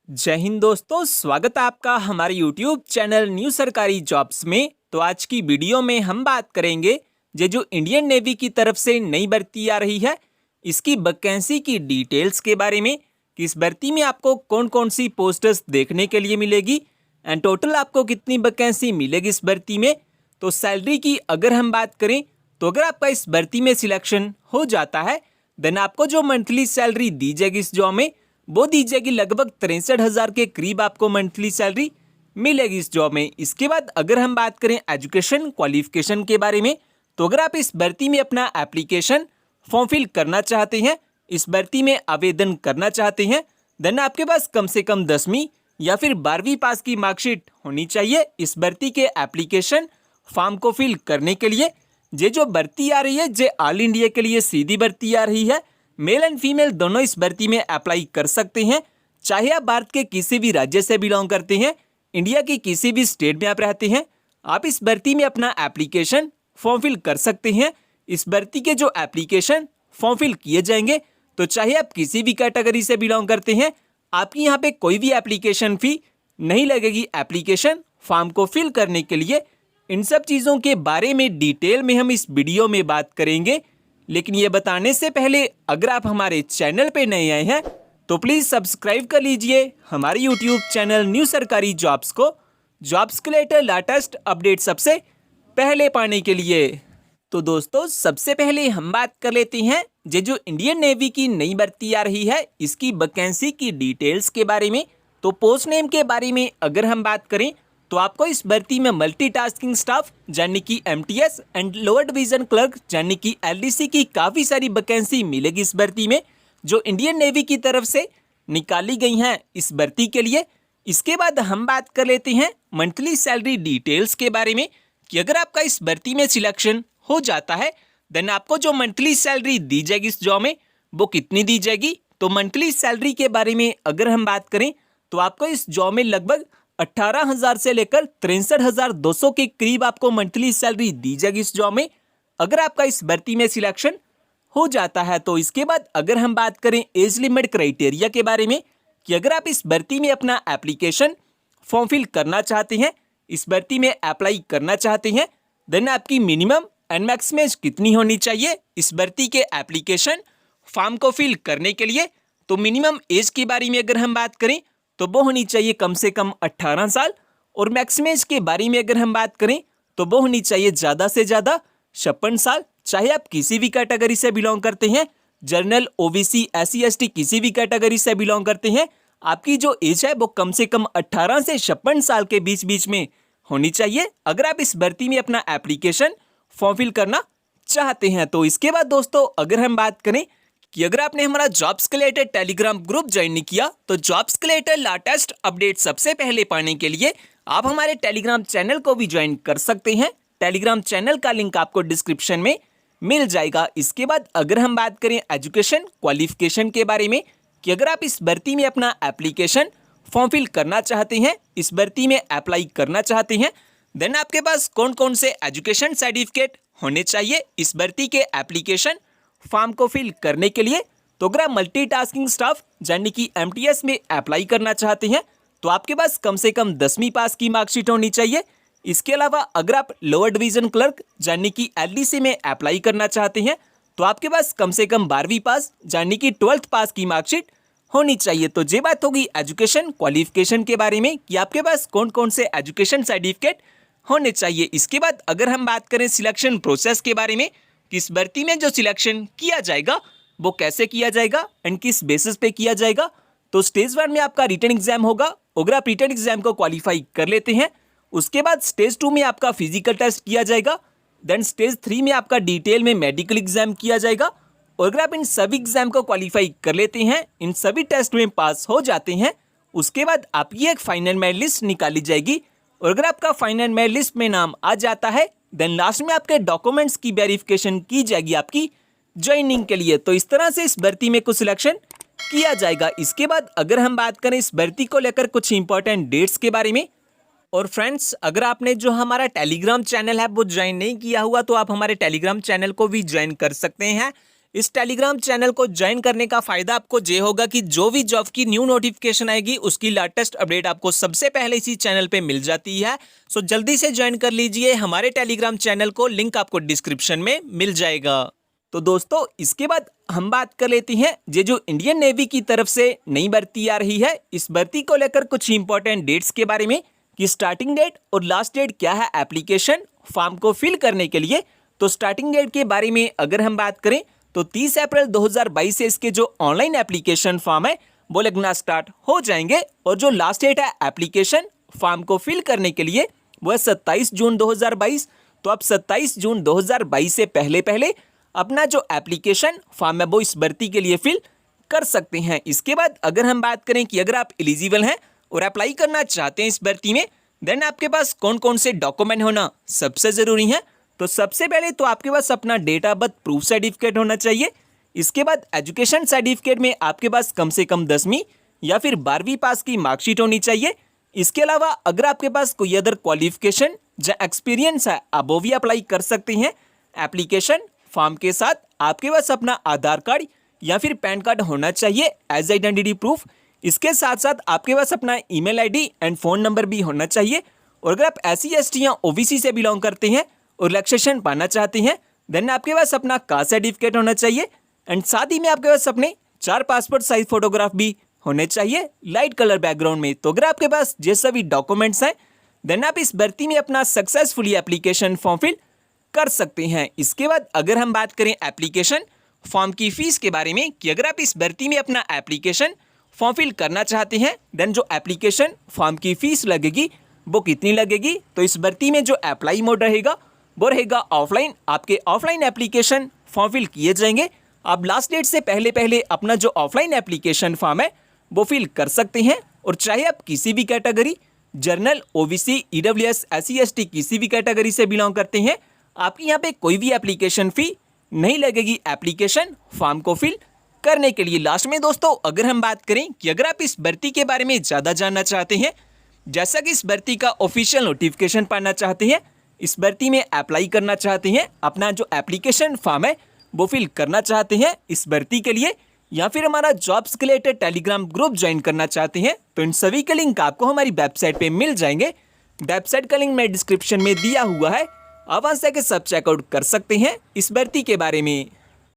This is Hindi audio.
जय हिंद दोस्तों, स्वागत है आपका हमारे YouTube चैनल न्यू सरकारी जॉब्स में। तो आज की वीडियो में हम बात करेंगे जो इंडियन नेवी की तरफ से नई भर्ती आ रही है, इसकी वैकेंसी की डिटेल्स के बारे में कि इस भर्ती में आपको कौन कौन सी पोस्ट्स देखने के लिए मिलेगी एंड टोटल आपको कितनी वैकेंसी मिलेगी इस भर्ती में। तो सैलरी की अगर हम बात करें तो अगर आपका इस भर्ती में सिलेक्शन हो जाता है देन आपको जो मंथली सैलरी दी जाएगी इस जॉब में वो दी जाएगी लगभग 63,000 के करीब आपको मंथली सैलरी मिलेगी इस जॉब में। इसके बाद अगर हम बात करें एजुकेशन क्वालिफिकेशन के बारे में तो अगर आप इस भर्ती में अपना एप्लीकेशन फॉर्म फिल करना चाहते हैं, इस भर्ती में आवेदन करना चाहते हैं, देन आपके पास कम से कम 10वीं या फिर 12वीं पास की मार्कशीट होनी चाहिए इस भर्ती के एप्लीकेशन फॉर्म को फिल करने के लिए। जो भर्ती आ रही है जे ऑल इंडिया के लिए सीधी भर्ती आ रही है, मेल एंड फीमेल दोनों इस भर्ती में अप्लाई कर सकते हैं। चाहे आप भारत के किसी भी राज्य से बिलोंग करते हैं, इंडिया की किसी भी स्टेट में आप रहते हैं, आप इस भर्ती में अपना एप्लीकेशन फॉर्म फिल कर सकते हैं। इस भर्ती के जो एप्लीकेशन फॉर्म फिल किए जाएंगे तो चाहे आप किसी भी कैटेगरी से बिलोंग करते हैं, आपकी यहाँ पे कोई भी एप्लीकेशन फी नहीं लगेगी एप्लीकेशन फॉर्म को फिल करने के लिए। इन सब चीज़ों के बारे में डिटेल में हम इस वीडियो में बात करेंगे, लेकिन ये बताने से पहले अगर आप हमारे चैनल पे नए आए हैं तो प्लीज़ सब्सक्राइब कर लीजिए हमारे यूट्यूब चैनल न्यू सरकारी जॉब्स को, जॉब्स के रिलेटेड लेटेस्ट अपडेट सबसे पहले पाने के लिए। तो दोस्तों सबसे पहले हम बात कर लेते हैं जो इंडियन नेवी की नई भर्ती आ रही है इसकी वैकेंसी की डिटेल्स के बारे में। तो पोस्ट नेम के बारे में अगर हम बात करें तो आपको इस भर्ती में मल्टीटास्किंग स्टाफ यानी कि MTS and lower division clerk यानी कि एलडीसी की काफ़ी सारी वैकेंसी मिलेगी इस भर्ती में, जो इंडियन नेवी की तरफ से निकाली गई हैं इस भर्ती के लिए। इसके बाद हम बात कर लेते हैं मंथली सैलरी डिटेल्स के बारे में कि अगर आपका इस भर्ती में सिलेक्शन हो जाता है देन आपको जो मंथली सैलरी दी जाएगी इस जॉब में वो कितनी दी जाएगी। तो मंथली सैलरी के बारे में अगर हम बात करें तो आपको इस जॉब में लगभग 18,000 से लेकर 63,200 के करीब आपको मंथली सैलरी दी जाएगी इस जॉब में अगर आपका इस भर्ती में सिलेक्शन हो जाता है। तो इसके बाद अगर हम बात करें एज लिमिट क्राइटेरिया के बारे में कि अगर आप इस भर्ती में अपना एप्लीकेशन फॉर्म फिल करना चाहते हैं, इस भर्ती में अप्लाई करना चाहते हैं, देन आपकी मिनिमम एंड मैक्सिमम एज कितनी होनी चाहिए इस भर्ती के एप्लीकेशन फॉर्म को फिल करने के लिए। तो मिनिमम एज के बारे में अगर हम बात करें तो वो होनी चाहिए कम से कम 18 साल, और मैक्सिमम एज के बारे में अगर हम बात करें तो वो होनी चाहिए ज़्यादा से ज़्यादा 56 साल। चाहे आप किसी भी कैटेगरी से बिलोंग करते हैं, जनरल, ओबीसी, एससी, एसटी, किसी भी कैटेगरी से बिलोंग करते हैं, आपकी जो एज है वो कम से कम 18 से 56 साल के बीच बीच में होनी चाहिए अगर आप इस भर्ती में अपना एप्लीकेशन फॉर्म फिल करना चाहते हैं। तो इसके बाद दोस्तों अगर हम बात करें कि अगर आपने हमारा जॉब्स के रिलेटेड टेलीग्राम ग्रुप ज्वाइन नहीं किया तो जॉब्स के रिलेटेड लेटेस्ट अपडेट सबसे पहले पाने के लिए आप हमारे टेलीग्राम चैनल को भी ज्वाइन कर सकते हैं। टेलीग्राम चैनल का लिंक आपको डिस्क्रिप्शन में मिल जाएगा। इसके बाद अगर हम बात करें एजुकेशन क्वालिफिकेशन के बारे में कि अगर आप इस भर्ती में अपना एप्लीकेशन फॉर्म फिल करना चाहते हैं, इस भर्ती में अप्लाई करना चाहते हैं, देन आपके पास कौन कौन से एजुकेशन सर्टिफिकेट होने चाहिए इस भर्ती के एप्लीकेशन फॉर्म को फिल करने के लिए। तो अगर आप मल्टीटास्किंग स्टाफ यानी कि एमटीएस में अप्लाई करना चाहते हैं तो आपके पास कम से कम 10वीं पास की मार्कशीट होनी चाहिए। इसके अलावा अगर आप लोअर डिवीजन क्लर्क यानी कि एलडीसी में अप्लाई करना चाहते हैं तो आपके पास कम से कम 12वीं पास यानी कि 12th पास की मार्कशीट होनी चाहिए। तो ये बात होगी एजुकेशन क्वालिफिकेशन के बारे में कि आपके पास कौन कौन से एजुकेशन सर्टिफिकेट होने चाहिए। इसके बाद अगर हम बात करें सिलेक्शन प्रोसेस के बारे में कि इस भर्ती में जो सिलेक्शन किया जाएगा वो कैसे किया जाएगा एंड किस बेसिस पे किया जाएगा। तो स्टेज 1 में आपका रिटन एग्जाम होगा, अगर आप रिटन एग्जाम को क्वालिफाई कर लेते हैं उसके बाद स्टेज 2 में आपका फिजिकल टेस्ट किया जाएगा, देन स्टेज 3 में आपका डिटेल में मेडिकल एग्जाम किया जाएगा, और अगर आप इन सभी एग्जाम को क्वालिफाई कर लेते हैं, इन सभी टेस्ट में पास हो जाते हैं, उसके बाद आपकी एक फाइनल मेरिट लिस्ट निकाली जाएगी, और अगर आपका फाइनल मेरिट लिस्ट में नाम आ जाता है देन लास्ट में आपके डॉक्यूमेंट्स की वेरिफिकेशन की जाएगी आपकी ज्वाइनिंग के लिए। तो इस तरह से इस भर्ती में कुछ सिलेक्शन किया जाएगा। इसके बाद अगर हम बात करें इस भर्ती को लेकर कुछ इंपॉर्टेंट डेट्स के बारे में, और फ्रेंड्स अगर आपने जो हमारा टेलीग्राम चैनल है वो ज्वाइन नहीं किया हुआ तो आप हमारे टेलीग्राम चैनल को भी ज्वाइन कर सकते हैं। इस टेलीग्राम चैनल को ज्वाइन करने का फायदा आपको ये होगा कि जो भी जॉब की न्यू नोटिफिकेशन आएगी उसकी लेटेस्ट अपडेट आपको सबसे पहले इसी चैनल पे मिल जाती है। सो जल्दी से ज्वाइन कर लीजिए हमारे टेलीग्राम चैनल को, लिंक आपको डिस्क्रिप्शन में मिल जाएगा। तो दोस्तों इसके बाद हम बात कर लेते हैं ये जो इंडियन नेवी की तरफ से नई भर्ती आ रही है, इस भर्ती को लेकर कुछ इंपॉर्टेंट डेट्स के बारे में कि स्टार्टिंग डेट और लास्ट डेट क्या है एप्लीकेशन फॉर्म को फिल करने के लिए। तो स्टार्टिंग डेट के बारे में अगर हम बात करें तो 30 अप्रैल 2022 से इसके जो ऑनलाइन एप्लीकेशन फॉर्म है वो लगना स्टार्ट हो जाएंगे और जो लास्ट डेट है एप्लीकेशन फॉर्म को फिल करने के लिए वो है 27 जून 2022। तो आप 27 जून 2022 से पहले पहले अपना जो एप्लीकेशन फॉर्म है वो इस भर्ती के लिए फिल कर सकते हैं। इसके बाद अगर हम बात करें कि अगर आप एलिजिबल हैं और अप्लाई करना चाहते हैं इस भर्ती में, देन आपके पास कौन कौन से डॉक्यूमेंट होना सबसे ज़रूरी है। तो सबसे पहले तो आपके पास अपना date of birth proof certificate होना चाहिए। इसके बाद एजुकेशन सर्टिफिकेट में आपके पास कम से कम 10वीं या फिर 12वीं पास की मार्कशीट होनी चाहिए। इसके अलावा अगर आपके पास कोई अदर क्वालिफिकेशन या एक्सपीरियंस है आप वो भी अप्लाई कर सकते हैं। एप्लीकेशन फॉर्म के साथ आपके पास अपना आधार कार्ड या फिर पैन कार्ड होना चाहिए एज आइडेंटिटी प्रूफ। इसके साथ साथ आपके पास अपना email ID and phone number भी होना चाहिए। और अगर आप SC ST या OBC से बिलोंग करते हैं और रिलैक्सेशन पाना चाहते हैं देन आपके पास अपना कास्ट सर्टिफिकेट होना चाहिए एंड साथ ही में आपके पास अपने 4 पासपोर्ट साइज फोटोग्राफ भी होने चाहिए लाइट कलर बैकग्राउंड में। तो अगर आपके पास ये सभी डॉक्यूमेंट्स हैं देन आप इस भर्ती में अपना सक्सेसफुली एप्लीकेशन फॉर्म फिल कर सकते हैं। इसके बाद अगर हम बात करें एप्लीकेशन फॉर्म की फ़ीस के बारे में कि अगर आप इस भर्ती में अपना एप्लीकेशन फॉर्म फिल करना चाहते हैं देन जो एप्लीकेशन फॉर्म की फ़ीस लगेगी वो कितनी लगेगी। तो इस भर्ती में जो अप्लाई मोड रहेगा वो रहेगा ऑफलाइन। आपके ऑफलाइन एप्लीकेशन फॉर्म फिल किए जाएंगे। आप लास्ट डेट से पहले पहले अपना जो ऑफलाइन एप्लीकेशन फॉर्म है वो फिल कर सकते हैं। और चाहे आप किसी भी category general OBC EWS SC ST किसी भी कैटेगरी से बिलोंग करते हैं आपकी यहाँ पे कोई भी एप्लीकेशन फ़ी नहीं लगेगी एप्लीकेशन फॉर्म को फिल करने के लिए। लास्ट में दोस्तों अगर हम बात करें कि अगर आप इस भर्ती के बारे में ज़्यादा जानना चाहते हैं, जैसा कि इस भर्ती का ऑफिशियल नोटिफिकेशन पाना चाहते हैं, इस भर्ती में अप्लाई करना चाहते हैं, अपना जो एप्लीकेशन फॉर्म है वो फिल करना चाहते हैं इस भर्ती के लिए, या फिर हमारा जॉब्स के रिलेटेड टेलीग्राम ग्रुप ज्वाइन करना चाहते हैं तो इन सभी के लिंक आपको हमारी वेबसाइट पे मिल जाएंगे। वेबसाइट का लिंक मैं डिस्क्रिप्शन में दिया हुआ है, आप वहाँ से सब चेकआउट कर सकते हैं इस भर्ती के बारे में।